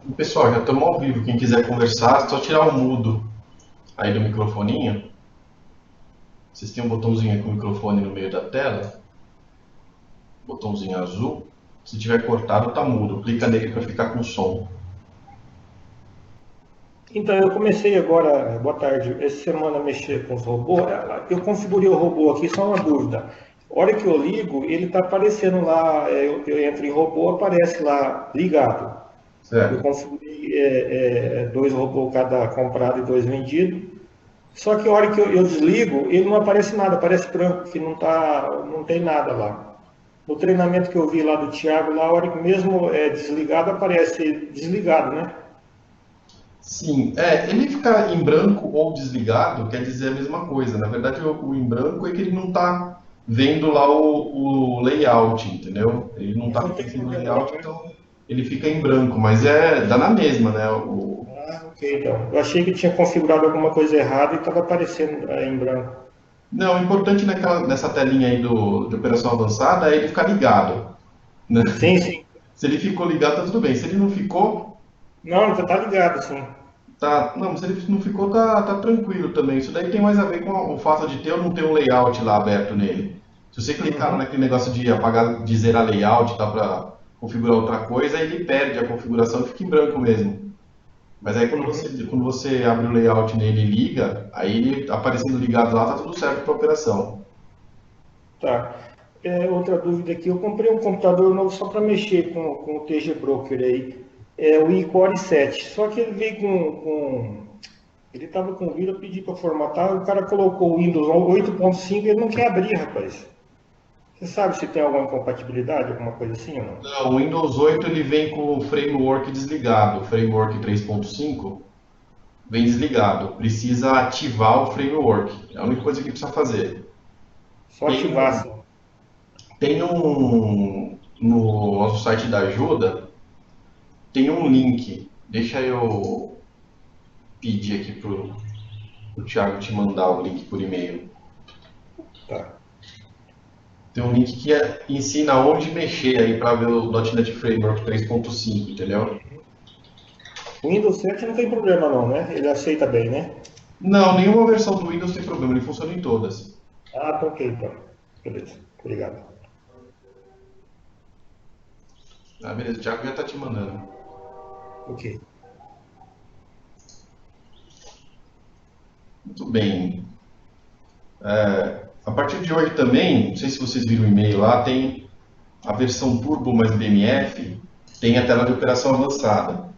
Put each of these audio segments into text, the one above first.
E, pessoal, já estamos ao vivo. Quem quiser conversar, é só tirar o mudo aí do microfoninho. Vocês têm um botãozinho aí com o microfone no meio da tela, botãozinho azul. Se tiver cortado, tá mudo. Clica nele para ficar com som. Então, eu comecei agora, boa tarde, essa semana a mexer com os robôs. Eu configurei o robô aqui, só uma dúvida. A hora que eu ligo, ele está aparecendo lá, eu entro em robô, aparece lá ligado. Eu Certo? configurei dois robôs cada comprado e dois vendidos. Só que a hora que eu desligo, ele não aparece nada, aparece branco, que não tem nada lá. No treinamento que eu vi lá do Thiago, lá, a hora que mesmo é desligado, aparece desligado, né? Sim, ele ficar em branco ou desligado quer dizer a mesma coisa. Na verdade, o em branco é que ele não está vendo lá o layout, entendeu? Ele não está Mas não tem reconhecendo o problema não, layout, né? então ele fica em branco, mas dá na mesma, né? Ah, ok, então. Eu achei que tinha configurado alguma coisa errada e estava aparecendo em branco. Não, o importante nessa telinha aí de operação avançada é ele ficar ligado, né? Sim, sim. Se ele ficou ligado, tá tudo bem. Se ele não ficou, Não, tá ligado, sim. tá. Não, se ele não ficou, tá tranquilo também. Isso daí tem mais a ver com o fato de ter ou não ter um layout lá aberto nele. Se você clicar Uhum. naquele negócio de apagar, de zerar layout, tá, para configurar outra coisa, ele perde a configuração e fica em branco mesmo. Mas aí Uhum. quando você abre o layout nele e liga, aí ele aparecendo ligado lá, tá tudo certo para operação. Tá. Outra dúvida aqui, eu comprei um computador novo só para mexer com o TG Broker aí. É o iCore 7. Só que ele veio ele estava com vírus, eu pedi para formatar, o cara colocou o Windows 8.5 e ele não quer abrir, rapaz. Você sabe se tem alguma incompatibilidade, alguma coisa assim ou não? Não, o Windows 8 ele vem com o framework desligado. O framework 3.5 vem desligado. Precisa ativar o framework. É a única coisa que precisa fazer. Só Tem ativar um, assim. tem um no nosso site da ajuda, tem um link. Deixa eu pedir aqui pro Thiago te mandar o link por e-mail. Tá. Tem um link que ensina onde mexer aí para ver o .NET Framework 3.5, entendeu? O Windows 7 não tem problema não, né? Ele aceita bem, né? Não, nenhuma versão do Windows tem problema, ele funciona em todas. Ah, tá ok, então. Beleza. Obrigado. Ah, beleza, o Thiago já tá te mandando. Ok. Muito bem. A partir de hoje também, não sei se vocês viram o e-mail lá, tem a versão Turbo mais BMF, tem a tela de operação avançada.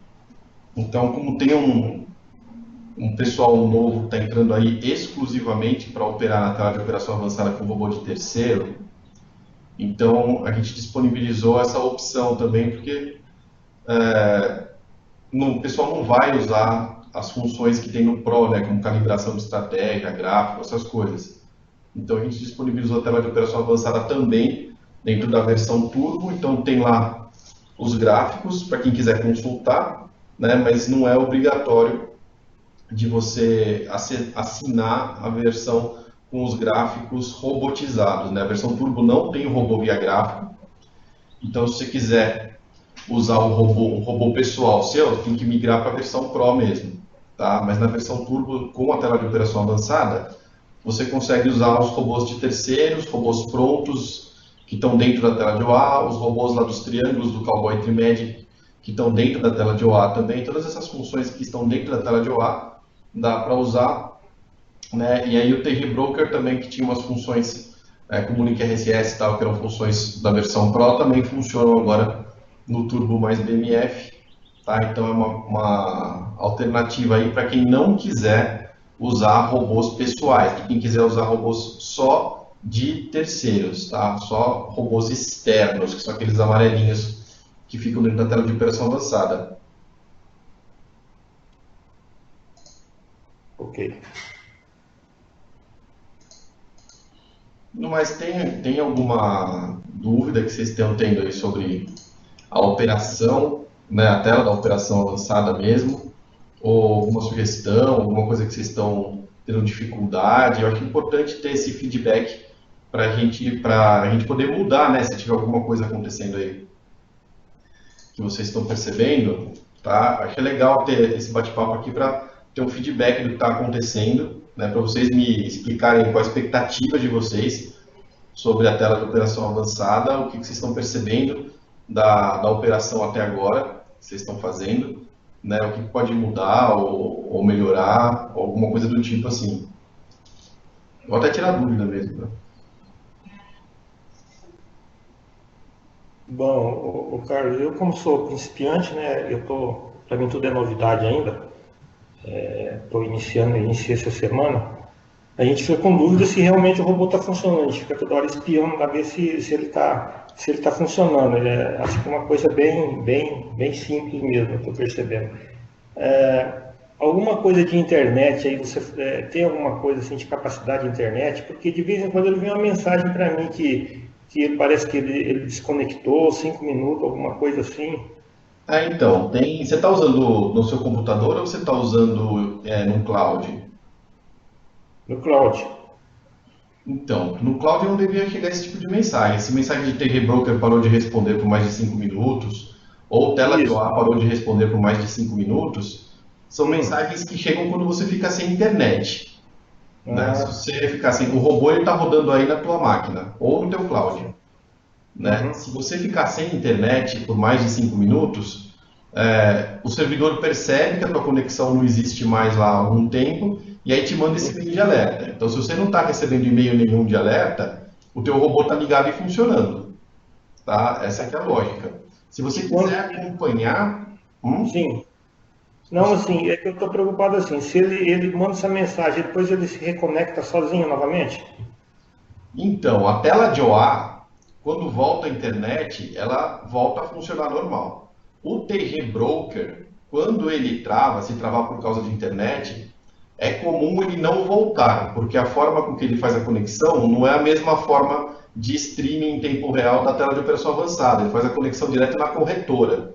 Então, como tem um pessoal novo que está entrando aí exclusivamente para operar na tela de operação avançada com robô de terceiro, então a gente disponibilizou essa opção também, porque o pessoal não vai usar as funções que tem no Pro, né, como calibração de estratégia, gráfico, essas coisas. Então a gente disponibilizou a tela de operação avançada também dentro da versão Turbo, então tem lá os gráficos para quem quiser consultar, né, mas não é obrigatório de você assinar a versão com os gráficos robotizados. Né? A versão Turbo não tem o robô via gráfico, então se você quiser usar um robô pessoal seu, tem que migrar para a versão Pro mesmo. Tá? Mas na versão Turbo, com a tela de operação avançada, você consegue usar os robôs de terceiros, robôs prontos que estão dentro da tela de OA, os robôs lá dos triângulos do Cowboy Trimed que estão dentro da tela de OA também, todas essas funções que estão dentro da tela de OA dá para usar, né? E aí o TG Broker também que tinha umas funções como o Link RSS e tal, que eram funções da versão Pro, também funcionam agora no Turbo mais BMF, tá? Então é uma alternativa aí para quem não quiser usar robôs pessoais, para quem quiser usar robôs só de terceiros, tá? Só robôs externos, que são aqueles amarelinhos que ficam dentro da tela de operação avançada. Ok. Mas tem alguma dúvida que vocês estão tendo aí sobre a operação, né, a tela da operação avançada mesmo? Ou alguma sugestão, alguma coisa que vocês estão tendo dificuldade? Eu acho importante ter esse feedback para a gente poder mudar, né, se tiver alguma coisa acontecendo aí que vocês estão percebendo. tá? Achei legal ter esse bate-papo aqui para ter um feedback do que está acontecendo, né? Para vocês me explicarem qual a expectativa de vocês sobre a tela de operação avançada, o que vocês estão percebendo da operação até agora, que vocês estão fazendo, né? O que pode mudar ou melhorar, ou alguma coisa do tipo assim. Vou até tirar dúvida mesmo, né? Bom, o Carlos, eu como sou principiante, né, para mim tudo é novidade ainda, iniciei essa semana, a gente fica com dúvida se realmente o robô está funcionando, a gente fica toda hora espiando para ver se ele tá funcionando. Acho que é uma coisa bem simples mesmo, eu estou percebendo. Alguma coisa de internet aí, você tem alguma coisa assim de capacidade de internet? Porque de vez em quando ele vem uma mensagem para mim que parece que ele desconectou 5 minutos, alguma coisa assim, Então, você está usando no seu computador ou você está usando no cloud? no cloud. Então, no cloud não devia chegar esse tipo de mensagem. Se mensagem de TG Broker parou de responder por mais de 5 minutos, ou tela de Isso. OA parou de responder por mais de 5 minutos, são mensagens que chegam quando você fica sem internet. Né? Se você ficar sem, o robô está rodando aí na tua máquina, ou no teu cloud. Né? Se você ficar sem internet por mais de 5 minutos, o servidor percebe que a tua conexão não existe mais lá há algum tempo e aí te manda esse e-mail de alerta. Então, se você não está recebendo e-mail nenhum de alerta, o teu robô está ligado e funcionando. Tá? Essa aqui é a lógica. Se você quiser acompanhar... Sim. Não, assim, é que eu estou preocupado assim, se ele manda essa mensagem, depois ele se reconecta sozinho novamente? Então, a tela de OA, quando volta à internet, ela volta a funcionar normal. O TG Broker, quando ele trava, se travar por causa de internet, é comum ele não voltar, porque a forma com que ele faz a conexão não é a mesma forma de streaming em tempo real da tela de operação avançada. Ele faz a conexão direto na corretora.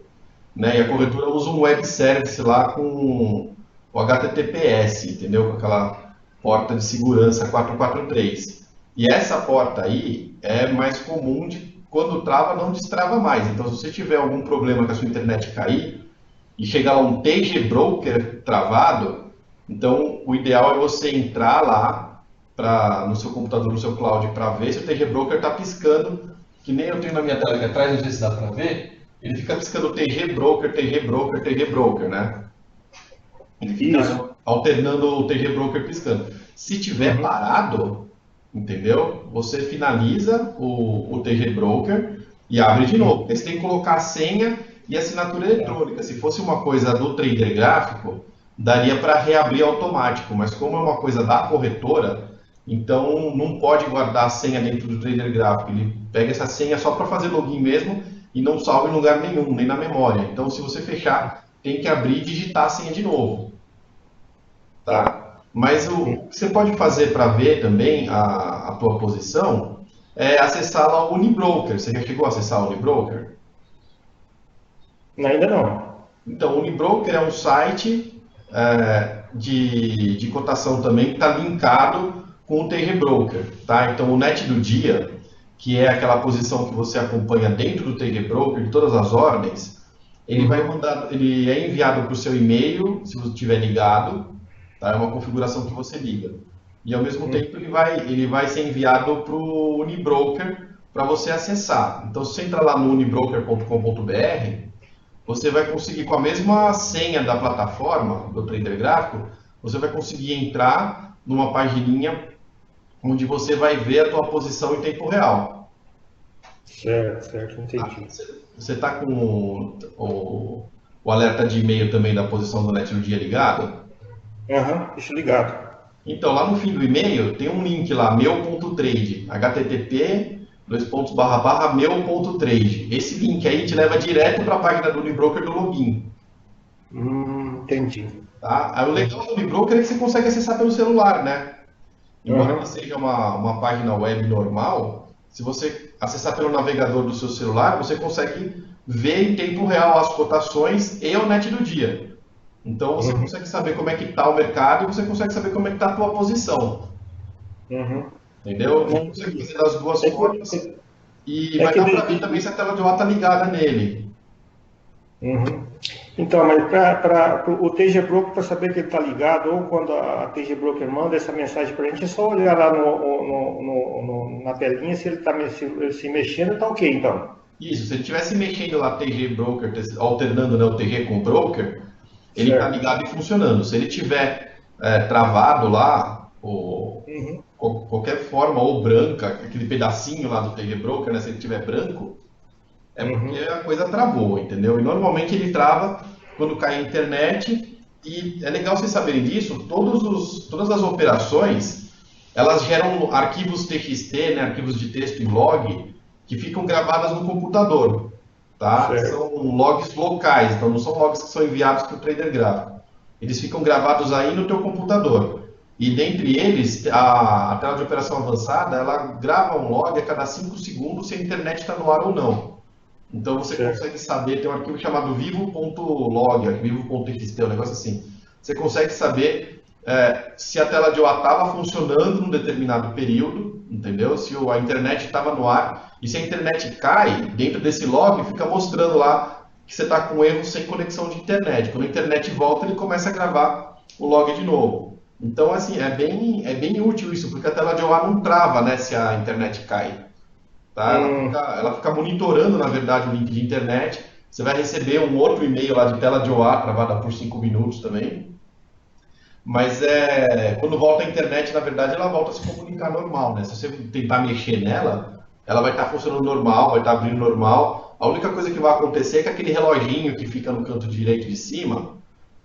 Né? E a corretora usa um web service lá com o HTTPS, entendeu? Com aquela porta de segurança 443. E essa porta aí é mais comum de quando trava, não destrava mais. Então, se você tiver algum problema com a sua internet cair e chegar lá um TG Broker travado, então o ideal é você entrar lá no seu computador, no seu cloud, para ver se o TG Broker está piscando, que nem eu tenho na minha tela aqui atrás, não sei se dá para ver. Ele fica piscando TG Broker, TG Broker, TG Broker, né? Ele fica alternando o TG Broker piscando. Se tiver parado, entendeu? Você finaliza o TG Broker e abre de novo. Porque você tem que colocar a senha e assinatura eletrônica. Se fosse uma coisa do trader gráfico, daria para reabrir automático. Mas como é uma coisa da corretora, então não pode guardar a senha dentro do trader gráfico. Ele pega essa senha só para fazer login mesmo e não salva em lugar nenhum, nem na memória. Então, se você fechar, tem que abrir e digitar a senha de novo. Tá? Mas o que você pode fazer para ver também a tua posição é acessar lá o Unibroker. Você já chegou a acessar o Unibroker? Ainda não. Então, o Unibroker é um site de cotação também que está linkado com o TG Broker. Tá? Então, o net do dia, que é aquela posição que você acompanha dentro do TG Broker, de todas as ordens, ele é enviado para o seu e-mail, se você estiver ligado, tá? É uma configuração que você liga. E ao mesmo tempo ele vai ser enviado para o Unibroker para você acessar. Então, se você entrar lá no unibroker.com.br, você vai conseguir, com a mesma senha da plataforma, do trader gráfico, você vai conseguir entrar numa pagininha onde você vai ver a tua posição em tempo real. Certo, entendi. Você está com o alerta de e-mail também da posição do net no dia ligado? Deixa ligado. Então, lá no fim do e-mail tem um link lá, meu.trade, http://meu.trade. Esse link aí te leva direto para a página do Unibroker do login. Entendi. Tá? Aí o legal do Unibroker é que você consegue acessar pelo celular, né? Embora seja uma página web normal, se você acessar pelo navegador do seu celular, você consegue ver em tempo real as cotações e o net do dia. Então você consegue saber como é que está o mercado e você consegue saber como é que está a tua posição. Entendeu? Você consegue fazer das duas formas e vai dar para ver também se a tela de OA está ligada nele. Então, mas para o TG Broker, para saber que ele está ligado, ou quando a TG Broker manda essa mensagem para a gente, é só olhar lá na telinha se ele está se mexendo, está ok, então. Isso, se ele estivesse mexendo lá TG Broker, alternando, né, o TG com o broker, ele está Certo. ligado e funcionando. Se ele tiver travado lá, ou Uhum. qualquer forma, ou branca, aquele pedacinho lá do TG Broker, né, se ele tiver branco, é porque Uhum. a coisa travou, entendeu? E normalmente ele trava quando cai a internet, e é legal vocês saberem disso, todas as operações, elas geram arquivos TXT, né, arquivos de texto em log, que ficam gravadas no computador, tá? Certo. São logs locais, então não são logs que são enviados para o trader gráfico. Eles ficam gravados aí no teu computador. E dentre eles, a tela de operação avançada, ela grava um log a cada 5 segundos se a internet está no ar ou não. Então você Certo. consegue saber, tem um arquivo chamado vivo.log, vivo.txt, um negócio assim. Você consegue saber se a tela de OA estava funcionando num determinado período, entendeu? Se a internet estava no ar. E se a internet cai, dentro desse log fica mostrando lá que você está com erro sem conexão de internet. Quando a internet volta, ele começa a gravar o log de novo. Então, assim, é bem útil isso, porque a tela de OA não trava, né, se a internet cai. Tá? Ela fica monitorando, na verdade, o link de internet. Você vai receber um outro e-mail lá de tela de OA travada por 5 minutos também. Mas quando volta a internet, na verdade, ela volta a se comunicar normal, né? Se você tentar mexer nela, ela vai estar funcionando normal, vai estar abrindo normal. A única coisa que vai acontecer é que aquele reloginho que fica no canto direito de cima,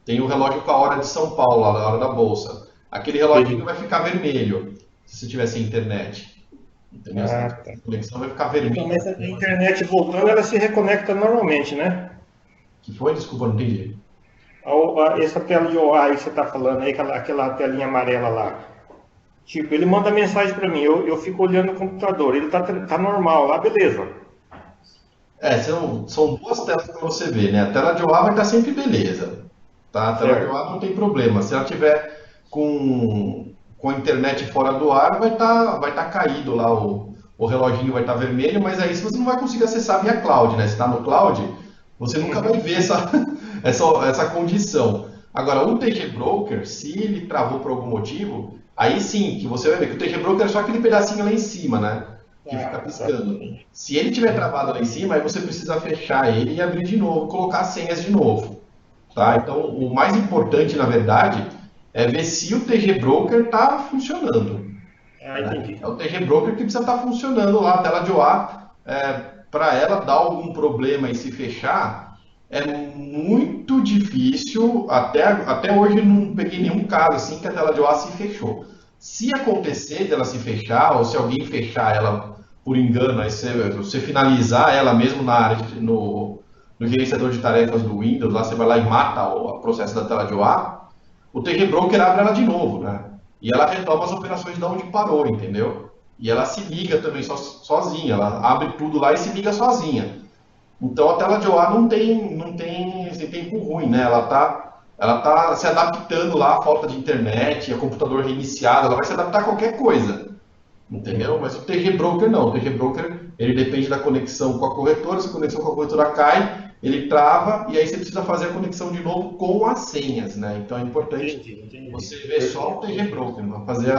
tem o relógio com a hora de São Paulo, lá na hora da bolsa. Aquele reloginho Entendi. vai ficar vermelho, se você tiver sem internet. Entendeu? Ah, tá. A conexão vai ficar Então, vermelha. mas a internet voltando, ela se reconecta normalmente, né? Que foi? Desculpa, não entendi. Essa tela de OA aí que você está falando aí, aquela telinha amarela lá. Tipo, ele manda mensagem para mim, eu fico olhando no computador, ele tá normal lá, beleza. São duas telas para você ver, né? A tela de OA vai estar sempre beleza, tá? A tela de Certo. OA não tem problema. Se ela tiver com a internet fora do ar, vai tá caído lá, o reloginho vai estar vermelho, mas aí você não vai conseguir acessar via cloud, né? Se está no cloud, você nunca vai ver essa condição. Agora, o TG Broker, se ele travou por algum motivo, aí sim, que você vai ver que o TG Broker é só aquele pedacinho lá em cima, né? Que fica piscando. Se ele tiver travado lá em cima, aí você precisa fechar ele e abrir de novo, colocar as senhas de novo. Tá? Então, o mais importante, na verdade, é ver se o TG Broker está funcionando. Ah, Né? entendi. É o TG Broker que precisa estar funcionando lá, a tela de OA, para ela dar algum problema e se fechar, é muito difícil, até hoje não peguei nenhum caso assim que a tela de OA se fechou. Se acontecer dela se fechar, ou se alguém fechar ela por engano, aí você finalizar ela mesmo na área no gerenciador de tarefas do Windows, lá você vai lá e mata o processo da tela de OA, o TG Broker abre ela de novo, né? E ela retoma as operações de onde parou, entendeu? E ela se liga também sozinha, ela abre tudo lá e se liga sozinha. Então a tela de OA não tem esse tempo ruim, né? Ela tá se adaptando lá à falta de internet, a computador reiniciado, ela vai se adaptar a qualquer coisa, entendeu? Mas o TG Broker não, o TG Broker ele depende da conexão com a corretora, se a conexão com a corretora cai, ele trava e aí você precisa fazer a conexão de novo com as senhas, né? Então é importante Entendi. você ver só o TG Broker, fazer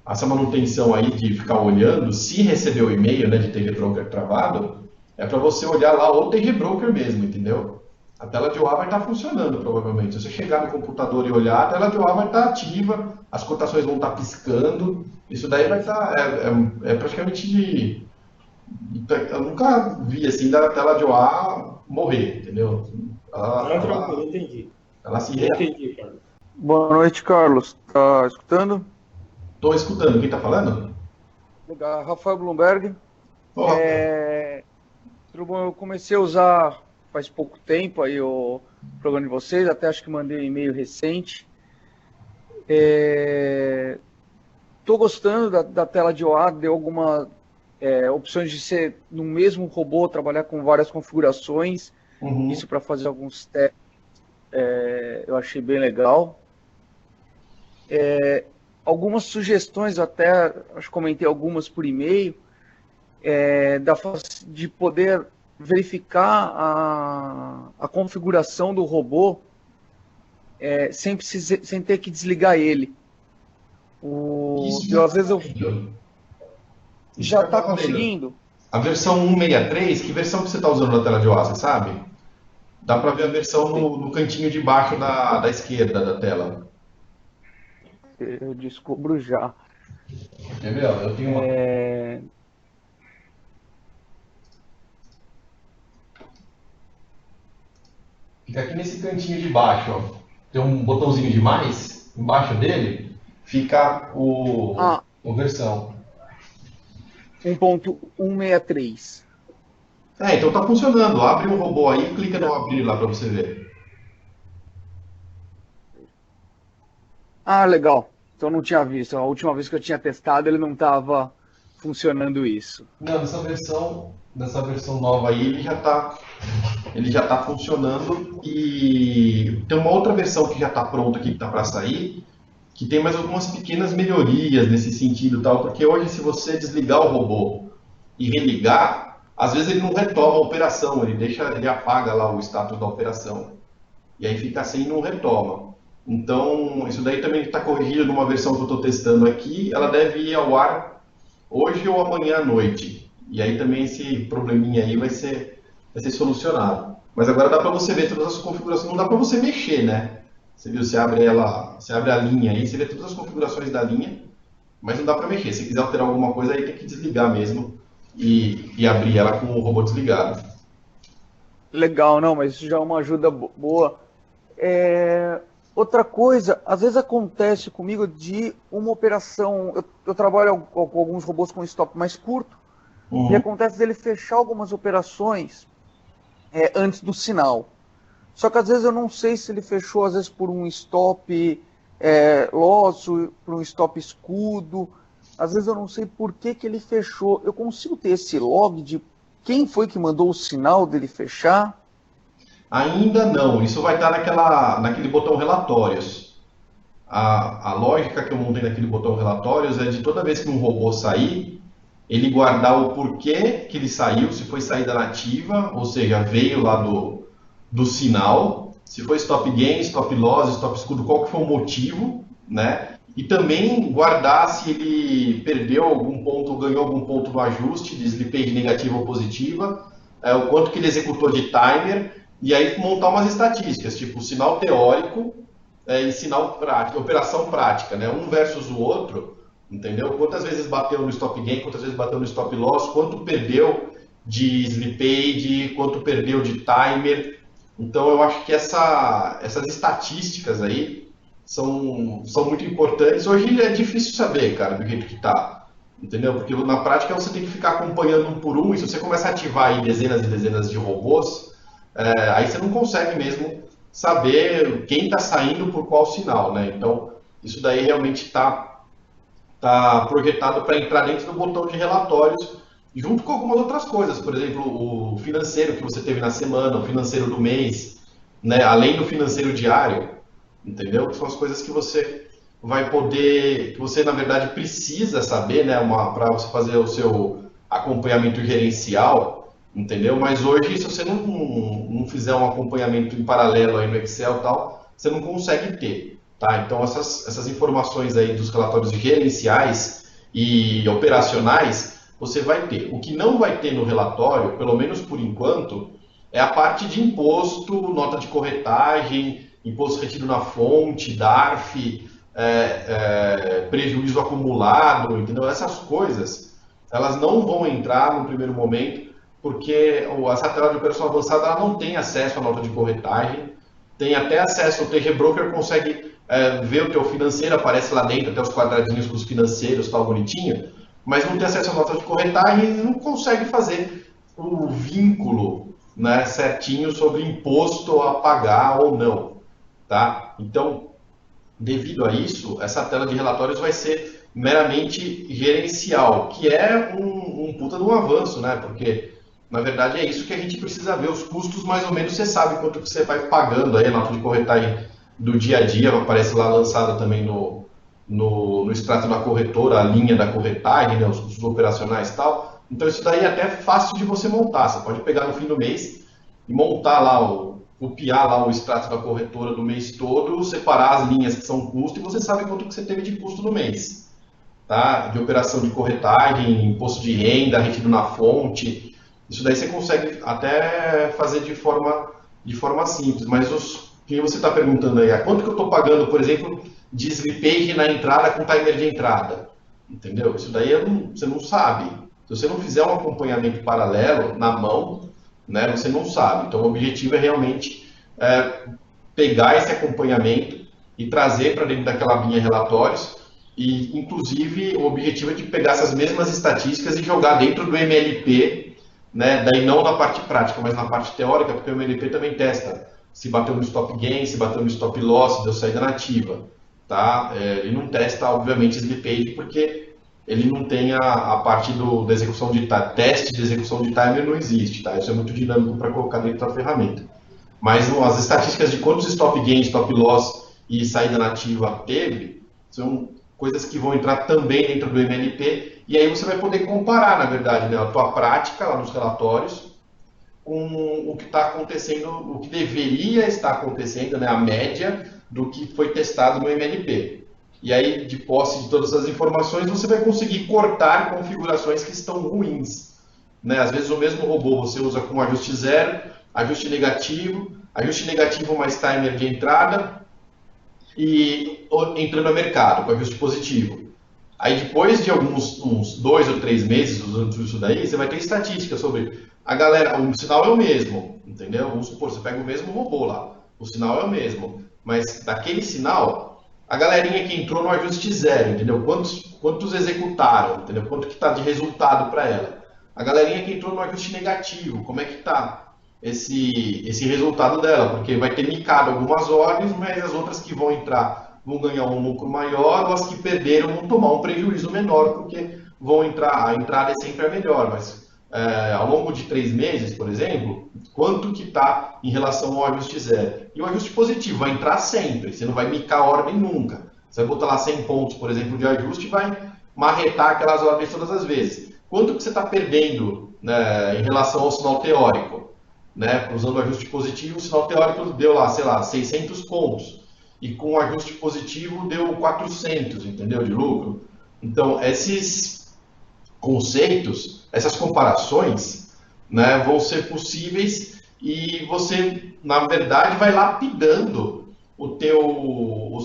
essa manutenção aí de ficar olhando, se recebeu o e-mail, né, de TG Broker travado, é para você olhar lá o TG Broker mesmo, entendeu? A tela de OA vai estar funcionando, provavelmente. Se você chegar no computador e olhar, a tela de OA vai estar ativa, as cotações vão estar piscando. Isso daí vai estar. É praticamente de. Eu nunca vi assim da tela de OA morrer, entendeu? Ela, Não, tranquilo, ela, entendi. ela se Entendi, cara. Boa noite, Carlos. Tá escutando? Estou escutando. Quem está falando? Legal. Rafael Bloomberg. Ô, Rafael. Tudo bom? Eu comecei a usar faz pouco tempo aí o programa de vocês, até acho que mandei um e-mail recente. Estou gostando da tela de OA, deu algumas opções de ser no mesmo robô, trabalhar com várias configurações. Uhum. Isso para fazer alguns testes, eu achei bem legal. Algumas sugestões, até acho que comentei algumas por e-mail, de poder verificar a configuração do robô sem ter que desligar ele. Às vezes eu já está conseguindo. A versão 163, que versão que você está usando na tela de OA, você sabe? Dá para ver a versão no cantinho de baixo da esquerda da tela. Eu descubro já. Quer ver? Eu tenho uma... Fica aqui nesse cantinho de baixo, ó. Tem um botãozinho de mais, embaixo dele, fica a versão. 1.163. Então tá funcionando. Abre o robô aí e clica no abrir lá para você ver. Legal. Então não tinha visto. A última vez que eu tinha testado, ele não estava funcionando isso. Não, nessa versão nova aí, ele já tá funcionando. E tem uma outra versão que já está pronta aqui, que está para sair, que tem mais algumas pequenas melhorias nesse sentido, tal, porque hoje, se você desligar o robô e religar, às vezes ele não retoma a operação, ele apaga lá o status da operação, e aí fica assim e não retoma. Então, isso daí também está corrigido numa versão que eu estou testando aqui, ela deve ir ao ar hoje ou amanhã à noite, e aí também esse probleminha aí vai ser solucionado. Mas agora dá para você ver todas as configurações, não dá para você mexer, né? Você viu, você abre a linha aí, você vê todas as configurações da linha, mas não dá para mexer. Se quiser alterar alguma coisa, aí tem que desligar mesmo e abrir ela com o robô desligado. Legal, não, mas isso já é uma ajuda boa. Outra coisa, às vezes acontece comigo de uma operação, eu trabalho com alguns robôs com stop mais curto, e acontece dele fechar algumas operações antes do sinal. Só que às vezes eu não sei se ele fechou, às vezes por um stop loss, por um stop escudo. Às vezes eu não sei por que ele fechou. Eu consigo ter esse log de quem foi que mandou o sinal dele fechar? Ainda não. Isso vai estar naquele botão relatórios. A lógica que eu montei naquele botão relatórios é de toda vez que um robô sair, ele guardar o porquê que ele saiu, se foi saída nativa, ou seja, veio lá do sinal, se foi stop gain, stop loss, stop escudo, qual que foi o motivo, né? E também guardar se ele perdeu algum ponto ou ganhou algum ponto no ajuste de slippage negativa ou positiva, o quanto que ele executou de timer, e aí montar umas estatísticas, tipo sinal teórico e sinal prático, operação prática, né? Um versus o outro, entendeu? Quantas vezes bateu no stop gain, quantas vezes bateu no stop loss, quanto perdeu de slippage, quanto perdeu de timer. Então eu acho que essas estatísticas aí são muito importantes. Hoje é difícil saber, cara, do jeito que tá, entendeu? Porque na prática você tem que ficar acompanhando um por um, e se você começa a ativar aí dezenas e dezenas de robôs, aí você não consegue mesmo saber quem está saindo por qual sinal, né? Então isso daí realmente está projetado para entrar dentro do botão de relatórios, junto com algumas outras coisas, por exemplo, o financeiro que você teve na semana, o financeiro do mês, né? Além do financeiro diário, entendeu? São as coisas que você vai poder, que você na verdade precisa saber, né? Para você fazer o seu acompanhamento gerencial, entendeu? Mas hoje, se você não fizer um acompanhamento em paralelo aí no Excel e tal, você não consegue ter, tá? Então essas informações aí dos relatórios gerenciais e operacionais, você vai ter. O que não vai ter no relatório, pelo menos por enquanto, é a parte de imposto, nota de corretagem, imposto retido na fonte, DARF, prejuízo acumulado, entendeu? Essas coisas, elas não vão entrar no primeiro momento, porque essa tela de operação avançada ela não tem acesso à nota de corretagem, tem até acesso, o TG Broker consegue ver o teu financeiro, aparece lá dentro, até os quadradinhos com os financeiros, tal, bonitinho, mas não tem acesso à nota de corretagem e não consegue fazer o vínculo, né, certinho sobre imposto a pagar ou não, tá? Então, devido a isso, essa tela de relatórios vai ser meramente gerencial, que é um puta de um avanço, né? Porque, na verdade, é isso que a gente precisa ver. Os custos, mais ou menos, você sabe quanto que você vai pagando aí, a nota de corretagem do dia a dia, aparece lá lançada também no extrato da corretora, a linha da corretagem, né, os custos operacionais e tal. Então isso daí é até fácil de você montar. Você pode pegar no fim do mês e montar lá, copiar lá o extrato da corretora do mês todo, separar as linhas que são custo e você sabe quanto que você teve de custo no mês. Tá? De operação de corretagem, imposto de renda, retido na fonte. Isso daí você consegue até fazer de forma simples. Mas quem você está perguntando aí, quanto que eu estou pagando, por exemplo, de slippage na entrada com timer de entrada? Entendeu? Isso daí você não sabe. Se você não fizer um acompanhamento paralelo na mão, né, você não sabe. Então o objetivo é realmente pegar esse acompanhamento e trazer para dentro daquela linha relatórios. E, inclusive, o objetivo é de pegar essas mesmas estatísticas e jogar dentro do MLP, né? Daí não na parte prática, mas na parte teórica, porque o MLP também testa se bateu no stop gain, se bateu no stop loss, se deu saída nativa. Tá? Ele não testa, obviamente, slippage, porque ele não tem a parte da execução de teste de execução de timer, não existe. Tá? Isso é muito dinâmico para colocar dentro da ferramenta. Mas as estatísticas de quantos stop gain, stop loss e saída nativa teve, são coisas que vão entrar também dentro do MLP, e aí você vai poder comparar, na verdade, né, a tua prática lá nos relatórios com o que está acontecendo, o que deveria estar acontecendo, né, a média do que foi testado no MLP. E aí, de posse de todas as informações, você vai conseguir cortar configurações que estão ruins. Né? Às vezes o mesmo robô você usa com ajuste zero, ajuste negativo mais timer de entrada, e entrando no mercado com ajuste positivo. Aí depois de uns 2 ou 3 meses usando isso daí, você vai ter estatística sobre a galera, o sinal é o mesmo, entendeu? Vamos supor, você pega o mesmo robô lá, o sinal é o mesmo, mas daquele sinal, a galerinha que entrou no ajuste zero, entendeu? Quantos executaram, entendeu? Quanto que está de resultado para ela? A galerinha que entrou no ajuste negativo, como é que está esse resultado dela? Porque vai ter micado algumas ordens, mas as outras que vão entrar vão ganhar um lucro maior, ou as que perderam vão tomar um prejuízo menor, porque a entrada é sempre a melhor, mas ao longo de 3 meses, por exemplo, quanto que está em relação ao ajuste zero? E o ajuste positivo vai entrar sempre, você não vai micar a ordem nunca. Você vai botar lá 100 pontos, por exemplo, de ajuste e vai marretar aquelas ordens todas as vezes. Quanto que você está perdendo, né, em relação ao sinal teórico? Né? Usando o ajuste positivo, o sinal teórico deu lá, sei lá, 600 pontos. E com o ajuste positivo deu 400, entendeu? De lucro. Então, esses conceitos, essas comparações, né, vão ser possíveis e você, na verdade, vai lapidando os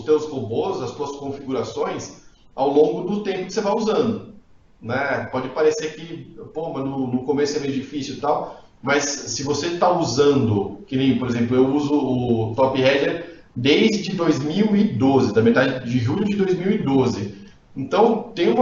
teus robôs, as tuas configurações ao longo do tempo que você vai usando. Né? Pode parecer que, pô, mas no começo é meio difícil e tal, mas se você está usando, que nem, por exemplo, eu uso o Top Header desde 2012, da metade de julho de 2012. Então, tem um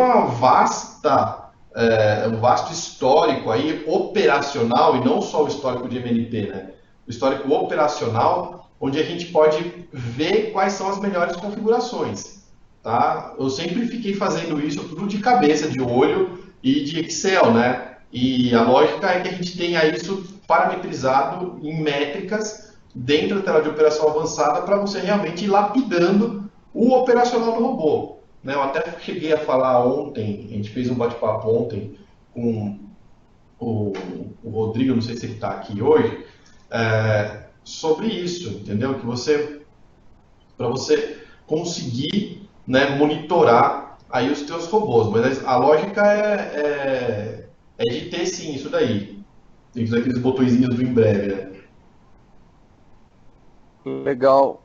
vasto histórico aí operacional, e não só o histórico de MLP, né? O histórico operacional, onde a gente pode ver quais são as melhores configurações. Tá? Eu sempre fiquei fazendo isso tudo de cabeça, de olho e de Excel, né? E a lógica é que a gente tenha isso parametrizado em métricas dentro da tela de operação avançada para você realmente ir lapidando o operacional do robô. Né? Eu até cheguei a falar ontem, a gente fez um bate-papo ontem com o Rodrigo, não sei se ele está aqui hoje, sobre isso, entendeu? Que para você conseguir, né, monitorar aí os teus robôs, mas a lógica é de ter sim isso daí. Tem que usar aqueles botõezinhos do em breve, né? Legal.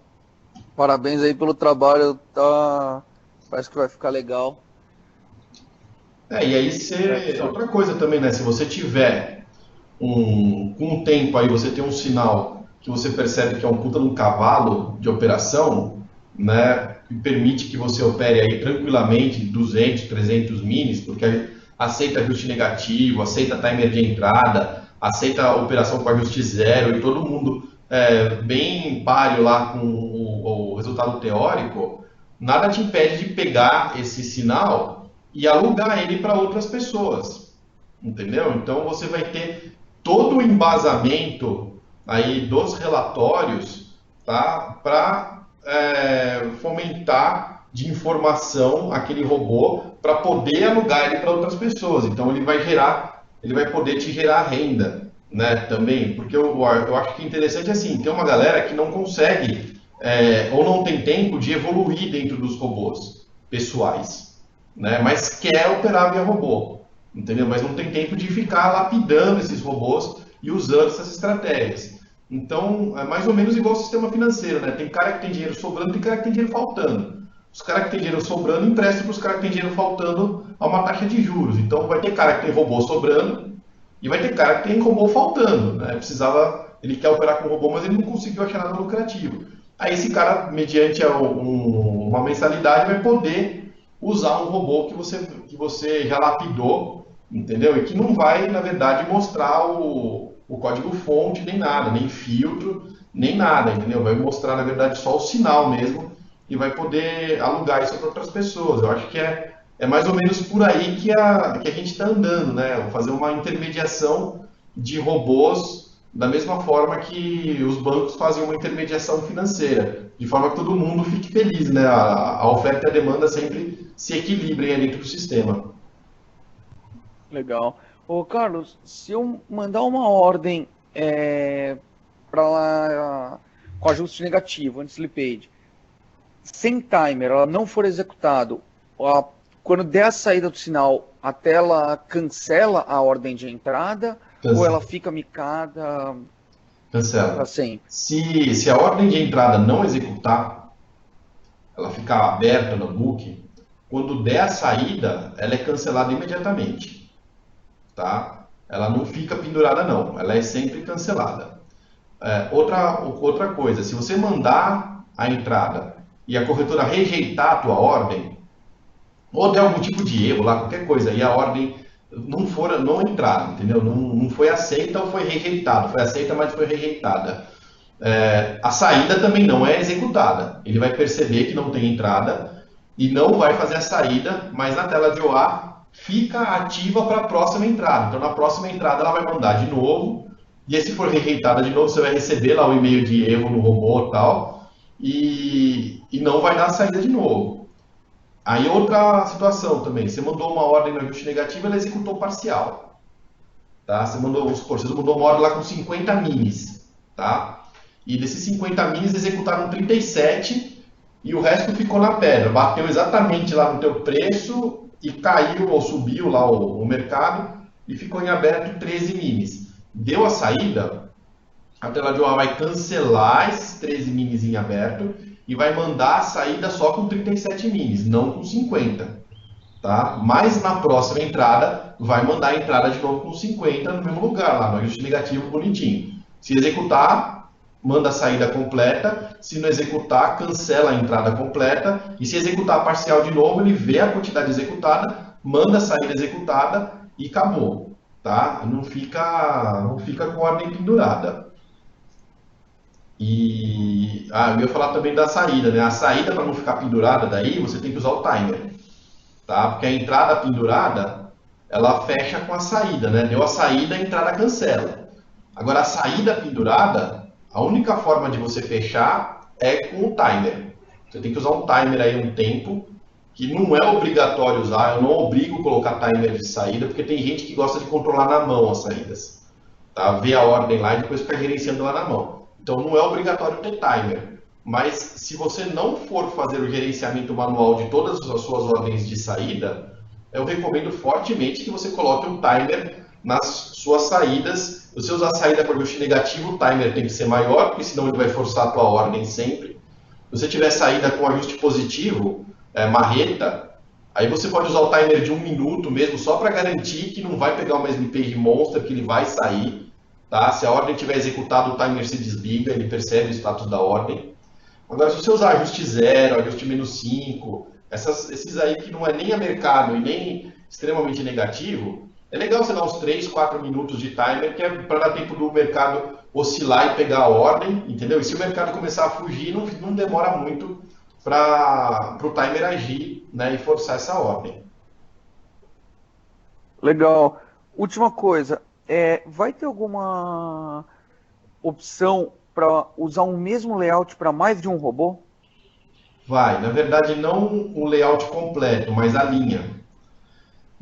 Parabéns aí pelo trabalho, tá? Parece que vai ficar legal. E aí outra coisa também, né? Se você tiver com um tempo aí, você tem um sinal que você percebe que é um puta num cavalo de operação, né? Que permite que você opere aí tranquilamente 200, 300 minis, porque aceita ajuste negativo, aceita timer de entrada, aceita a operação com ajuste zero e todo mundo bem páreo lá com o resultado teórico, nada te impede de pegar esse sinal e alugar ele para outras pessoas, entendeu? Então você vai ter todo o embasamento aí dos relatórios, tá? Para fomentar de informação aquele robô para poder alugar ele para outras pessoas. Então ele vai gerar ele vai poder te gerar renda, né, também, porque eu acho que interessante assim, tem uma galera que não consegue ou não tem tempo de evoluir dentro dos robôs pessoais, né, mas quer operar via robô, entendeu? Mas não tem tempo de ficar lapidando esses robôs e usando essas estratégias. Então, é mais ou menos igual ao sistema financeiro, né? Tem cara que tem dinheiro sobrando, tem cara que tem dinheiro faltando. Os caras que tem dinheiro sobrando emprestam para os caras que tem dinheiro faltando a uma taxa de juros. Então, vai ter cara que tem robô sobrando e vai ter cara que tem robô faltando, né? Ele quer operar com robô, mas ele não conseguiu achar nada lucrativo. Aí esse cara, mediante uma mensalidade, vai poder usar um robô que você já lapidou, entendeu? E que não vai, na verdade, mostrar o código-fonte, nem nada, nem filtro, nem nada, entendeu? Vai mostrar, na verdade, só o sinal mesmo e vai poder alugar isso para outras pessoas. Eu acho que é mais ou menos por aí que a gente está andando, né? Fazer uma intermediação de robôs da mesma forma que os bancos fazem uma intermediação financeira, de forma que todo mundo fique feliz, né? A oferta e a demanda sempre se equilibrem dentro do sistema. Legal. Ô, Carlos, se eu mandar uma ordem com ajuste negativo, anti-slippage, sem timer, ela não for executado, quando der a saída do sinal, a tela cancela a ordem de entrada ou ela fica micada para Cancela. sempre? Se a ordem de entrada não executar, ela ficar aberta no book, quando der a saída, ela é cancelada imediatamente, tá? Ela não fica pendurada não, ela é sempre cancelada. Outra coisa, se você mandar a entrada e a corretora rejeitar a tua ordem, ou der algum tipo de erro lá, qualquer coisa, e a ordem não entrar, entendeu? Não foi aceita ou foi rejeitada. Foi aceita, mas foi rejeitada. A saída também não é executada. Ele vai perceber que não tem entrada e não vai fazer a saída, mas na tela de OA fica ativa para a próxima entrada. Então, na próxima entrada, ela vai mandar de novo. E aí, se for rejeitada de novo, você vai receber lá o e-mail de erro no robô e tal. E não vai dar a saída de novo. Aí outra situação também, você mandou uma ordem no ajuste negativo, ela executou parcial. Tá? Você mandou uma ordem lá com 50 minis. Tá? E desses 50 minis executaram 37 e o resto ficou na pedra. Bateu exatamente lá no teu preço e caiu ou subiu lá o mercado e ficou em aberto 13 minis. Deu a saída, a tela de OA vai cancelar esses 13 minis em aberto e vai mandar a saída só com 37 minis, não com 50. Tá? Mas na próxima entrada, vai mandar a entrada de novo com 50 no mesmo lugar, lá no ajuste negativo bonitinho. Se executar, manda a saída completa. Se não executar, cancela a entrada completa. E se executar a parcial de novo, ele vê a quantidade executada, manda a saída executada e acabou. Tá? Não fica com ordem pendurada. E eu ia falar também da saída, né? A saída, para não ficar pendurada daí, você tem que usar o timer, tá? Porque a entrada pendurada, ela fecha com a saída, né? Deu a saída, a entrada cancela. Agora, a saída pendurada, a única forma de você fechar é com o timer. Você tem que usar um timer aí, um tempo, que não é obrigatório usar. Eu não obrigo a colocar timer de saída, porque tem gente que gosta de controlar na mão as saídas, tá? Ver a ordem lá e depois ficar gerenciando lá na mão. Então não é obrigatório ter timer, mas se você não for fazer o gerenciamento manual de todas as suas ordens de saída, eu recomendo fortemente que você coloque um timer nas suas saídas. Se você usar a saída para ajuste negativo, o timer tem que ser maior, porque senão ele vai forçar a tua ordem sempre. Se você tiver saída com ajuste positivo, marreta, aí você pode usar o timer de 1 minuto mesmo, só para garantir que não vai pegar uma slip monster, que ele vai sair. Tá? Se a ordem tiver executada, o timer se desliga, ele percebe o status da ordem. Agora, se você usar ajuste 0, ajuste -5, esses aí que não é nem a mercado e nem extremamente negativo, é legal você dar uns 3, 4 minutos de timer, que é para dar tempo do mercado oscilar e pegar a ordem, entendeu? E se o mercado começar a fugir, não demora muito para o timer agir, né, e forçar essa ordem. Legal. Última coisa. Vai ter alguma opção para usar um mesmo layout para mais de um robô? Vai, na verdade não o layout completo, mas a linha.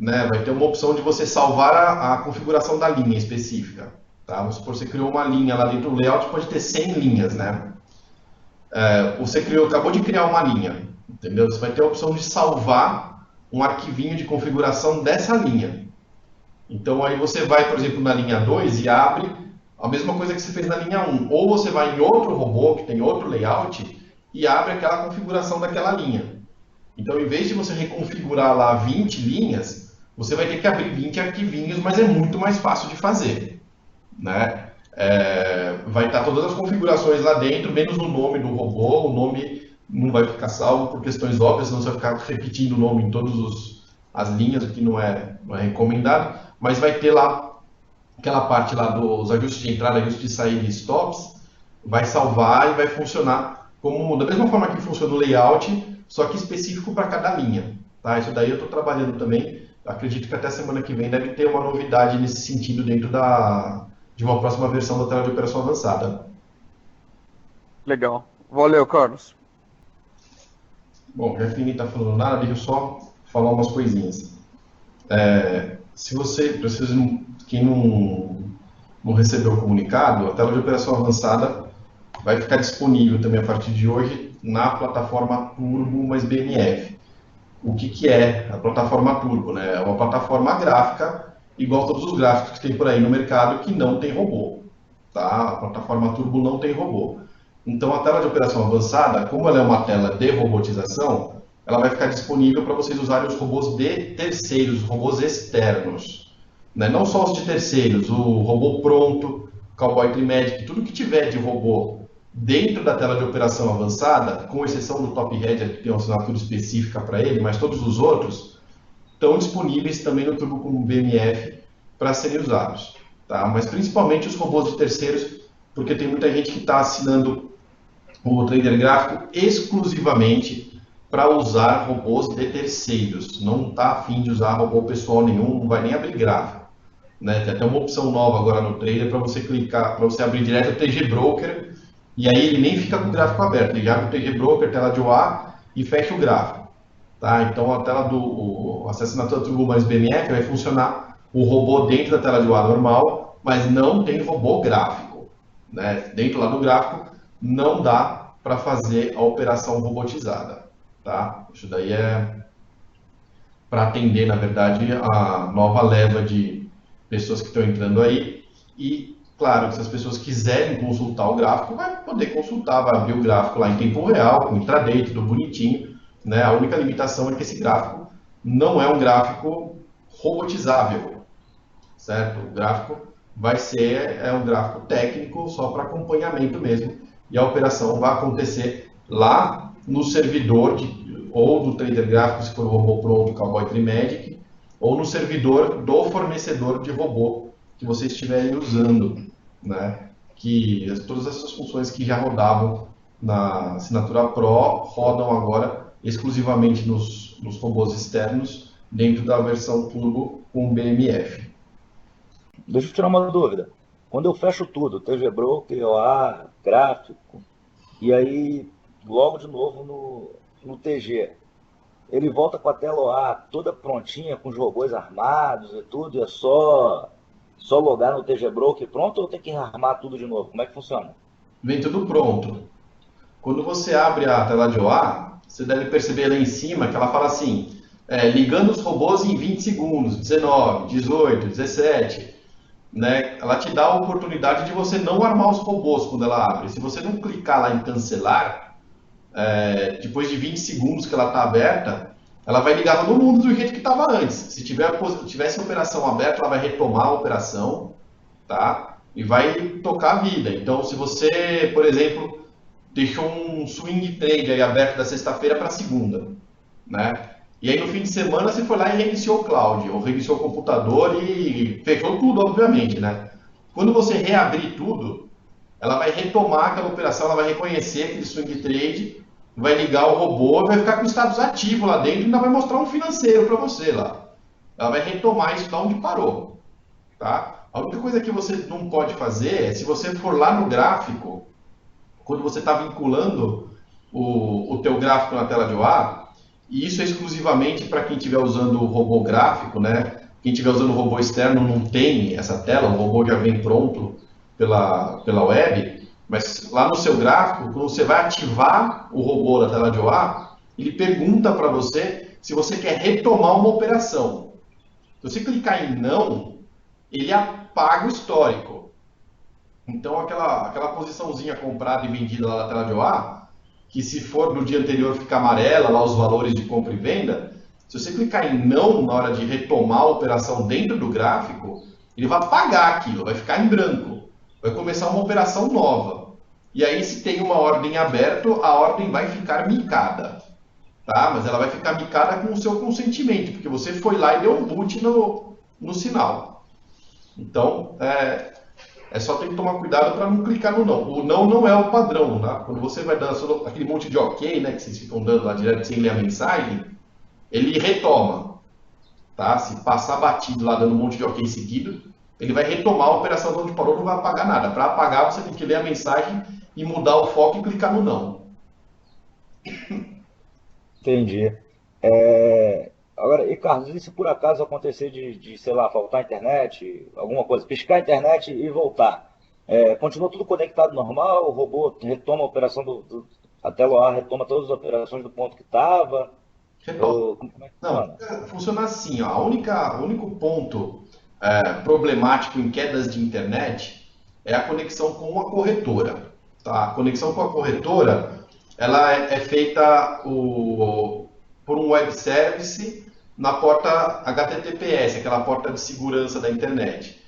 né, vai ter uma opção de você salvar a configuração da linha específica. Tá? Vamos supor que você criou uma linha lá dentro do layout, pode ter 100 linhas, né? Você acabou de criar uma linha, entendeu? Você vai ter a opção de salvar um arquivinho de configuração dessa linha. Então aí você vai, por exemplo, na linha 2 e abre a mesma coisa que você fez na linha 1. Ou você vai em outro robô, que tem outro layout, e abre aquela configuração daquela linha. Então, em vez de você reconfigurar lá 20 linhas, você vai ter que abrir 20 arquivinhos, mas é muito mais fácil de fazer, né? Vai estar todas as configurações lá dentro, menos o nome do robô. O nome não vai ficar salvo por questões óbvias, senão você vai ficar repetindo o nome em todas as linhas, o que não é recomendado. Mas vai ter lá aquela parte lá dos ajustes de entrada, ajustes de saída e stops, vai salvar e vai funcionar como da mesma forma que funciona o layout, só que específico para cada linha. Tá? Isso daí eu estou trabalhando também. Acredito que até semana que vem deve ter uma novidade nesse sentido dentro de uma próxima versão da tela de operação avançada. Legal. Valeu, Carlos. Bom, já que ninguém está falando nada, deixa eu só falar umas coisinhas. Se você, quem não recebeu o comunicado, a tela de operação avançada vai ficar disponível também a partir de hoje na plataforma Turbo mais BMF. O que é a plataforma Turbo, né? É uma plataforma gráfica, igual a todos os gráficos que tem por aí no mercado, que não tem robô. Tá? A plataforma Turbo não tem robô. Então a tela de operação avançada, como ela é uma tela de robotização, ela vai ficar disponível para vocês usarem os robôs de terceiros, robôs externos. Né? Não só os de terceiros, o robô pronto, Cowboy Trimedic, tudo que tiver de robô dentro da tela de operação avançada, com exceção do Top Header, que tem uma assinatura específica para ele, mas todos os outros estão disponíveis também no Turbo como BMF para serem usados. Tá? Mas principalmente os robôs de terceiros, porque tem muita gente que está assinando o trader gráfico exclusivamente para usar robôs de terceiros. Não está afim de usar robô pessoal nenhum, não vai nem abrir gráfico. Né? Tem até uma opção nova agora no trader para você clicar, para você abrir direto o TG Broker, e aí ele nem fica com o gráfico aberto, ele abre o TG Broker, tela de OA e fecha o gráfico. Tá? Então a tela essa assinatura Turbo mais BMF vai funcionar o robô dentro da tela de OA normal, mas não tem robô gráfico. Né? Dentro lá do gráfico não dá para fazer a operação robotizada. Tá? Isso daí é para atender, na verdade, a nova leva de pessoas que estão entrando aí. E, claro, se as pessoas quiserem consultar o gráfico, vai poder consultar, vai abrir o gráfico lá em tempo real, com intraday, tudo bonitinho. Né? A única limitação é que esse gráfico não é um gráfico robotizável, certo? O gráfico vai ser um gráfico técnico só para acompanhamento mesmo, e a operação vai acontecer lá no servidor ou do trader gráfico, se for o robô pronto, Cowboy Trimedic, ou no servidor do fornecedor de robô que vocês estiverem usando, né? Que todas essas funções que já rodavam na assinatura Pro rodam agora exclusivamente nos robôs externos dentro da versão Turbo com BMF. Deixa eu tirar uma dúvida. Quando eu fecho tudo, TG Broker, OA, gráfico, e aí logo de novo no TG, ele volta com a tela OA toda prontinha, com os robôs armados e tudo, e é só logar no TG Broker pronto, ou tem que armar tudo de novo? Como é que funciona? Vem tudo pronto. Quando você abre a tela de OA, você deve perceber lá em cima que ela fala assim, ligando os robôs em 20 segundos, 19, 18, 17, né? Ela te dá a oportunidade de você não armar os robôs quando ela abre. Se você não clicar lá em cancelar, depois de 20 segundos que ela está aberta, ela vai ligar todo mundo do jeito que estava antes. Se tivesse a operação aberta, ela vai retomar a operação, tá? E vai tocar a vida. Então, se você, por exemplo, deixou um swing trade aí aberto da sexta-feira para segunda, né? E aí no fim de semana você foi lá e reiniciou o cloud, ou reiniciou o computador e fechou tudo, obviamente, né? Quando você reabrir tudo, ela vai retomar aquela operação, ela vai reconhecer aquele swing trade, vai ligar o robô, vai ficar com status ativo lá dentro e ainda vai mostrar um financeiro para você lá. Ela vai retomar isso da onde parou, tá? A única coisa que você não pode fazer é, se você for lá no gráfico, quando você está vinculando o teu gráfico na tela de OA, E isso é exclusivamente para quem estiver usando o robô gráfico, né? Quem estiver usando o robô externo não tem essa tela, o robô já vem pronto pela web, mas lá no seu gráfico, quando você vai ativar o robô da tela de OA, ele pergunta para você se você quer retomar uma operação. Se você clicar em não, ele apaga o histórico. Então aquela posiçãozinha comprada e vendida lá na tela de OA, que se for no dia anterior ficar amarela, lá os valores de compra e venda, se você clicar em não na hora de retomar a operação dentro do gráfico, ele vai apagar aquilo, vai ficar em branco. Vai começar uma operação nova. E aí, se tem uma ordem aberta, a ordem vai ficar micada. Tá? Mas ela vai ficar micada com o seu consentimento, porque você foi lá e deu um boot no sinal. Então, é só ter que tomar cuidado para não clicar no não. O não é o padrão, tá? Quando você vai dar aquele monte de ok, né, que vocês ficam dando lá direto sem ler a mensagem, ele retoma. Tá? Se passar batido lá dando um monte de ok seguido, ele vai retomar a operação de onde parou, não vai apagar nada. Para apagar, você tem que ler a mensagem e mudar o foco e clicar no não. Entendi. Agora, e Carlos, e se por acaso acontecer sei lá, faltar internet, alguma coisa, piscar a internet e voltar? Continua tudo conectado normal? O robô retoma a operação a tela A retoma todas as operações do ponto que estava? Retoma. Como é que Não, funciona? funciona assim, ó. O único ponto problemático em quedas de internet é a conexão com a corretora. Tá? A conexão com a corretora, ela é feita por um web service na porta HTTPS, aquela porta de segurança da internet.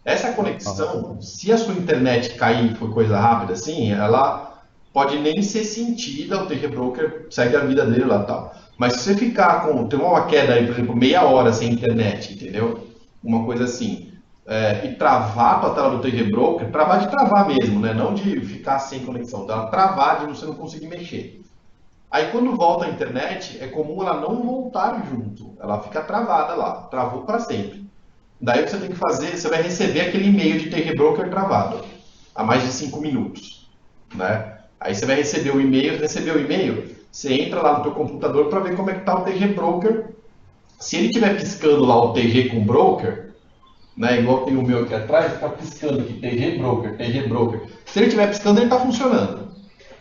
Essa conexão, se a sua internet cair e for coisa rápida assim, ela pode nem ser sentida, o TG Broker segue a vida dele lá e tal. Mas se você ficar tem uma queda aí, por exemplo, meia hora sem internet, entendeu? Uma coisa assim, e travar a tua tela do TG Broker, travar de travar mesmo, né? Não de ficar sem conexão, ela travar de você não conseguir mexer. Aí quando volta a internet, é comum ela não voltar junto, ela fica travada lá, travou para sempre. Daí o que você tem que fazer, você vai receber aquele e-mail de TG Broker travado, há mais de 5 minutos, né? Aí você vai receber o e-mail, você entra lá no teu computador para ver como é que está o TG Broker. Se ele estiver piscando lá o TG com broker, né, igual tem o meu aqui atrás, está piscando aqui TG Broker, TG Broker. Se ele estiver piscando, ele está funcionando,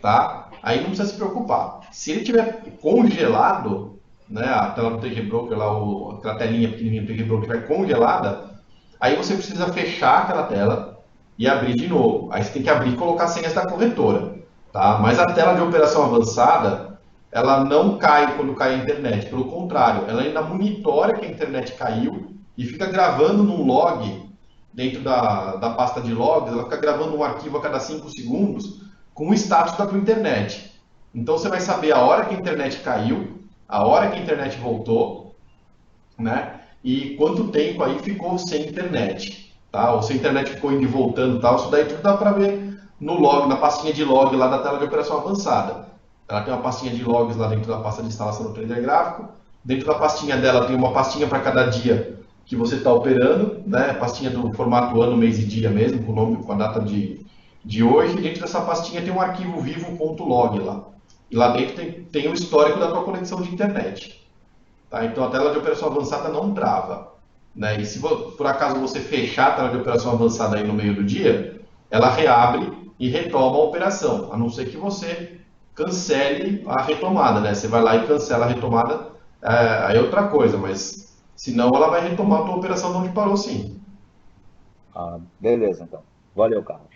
tá? Aí não precisa se preocupar. Se ele estiver congelado, né, a tela do TG Broker, lá, aquela telinha pequenininha do TG Broker estiver congelada, aí você precisa fechar aquela tela e abrir de novo. Aí você tem que abrir e colocar senhas da corretora, tá? Mas a tela de operação avançada, ela não cai quando cai a internet. Pelo contrário, ela ainda monitora que a internet caiu e fica gravando num log, dentro da pasta de logs, ela fica gravando um arquivo a cada 5 segundos com o status da tua internet. Então você vai saber a hora que a internet caiu, a hora que a internet voltou, né? E quanto tempo aí ficou sem internet, tá? Ou se a internet ficou indo e voltando e tal, isso daí tudo dá para ver no log, na pastinha de log lá da tela de operação avançada. Ela tem uma pastinha de logs lá dentro da pasta de instalação do trader gráfico. Dentro da pastinha dela tem uma pastinha para cada dia que você está operando, né? Pastinha do formato ano, mês e dia mesmo, com o nome, com a data de hoje. E dentro dessa pastinha tem um arquivo vivo.log lá. E lá dentro tem o histórico da tua conexão de internet. Tá? Então a tela de operação avançada não trava, né? E se por acaso você fechar a tela de operação avançada aí no meio do dia, ela reabre e retoma a operação, a não ser que você cancele a retomada, né? Você vai lá e cancela a retomada, aí é outra coisa, mas senão ela vai retomar a tua operação de onde parou, sim. Beleza, então. Valeu, Carlos.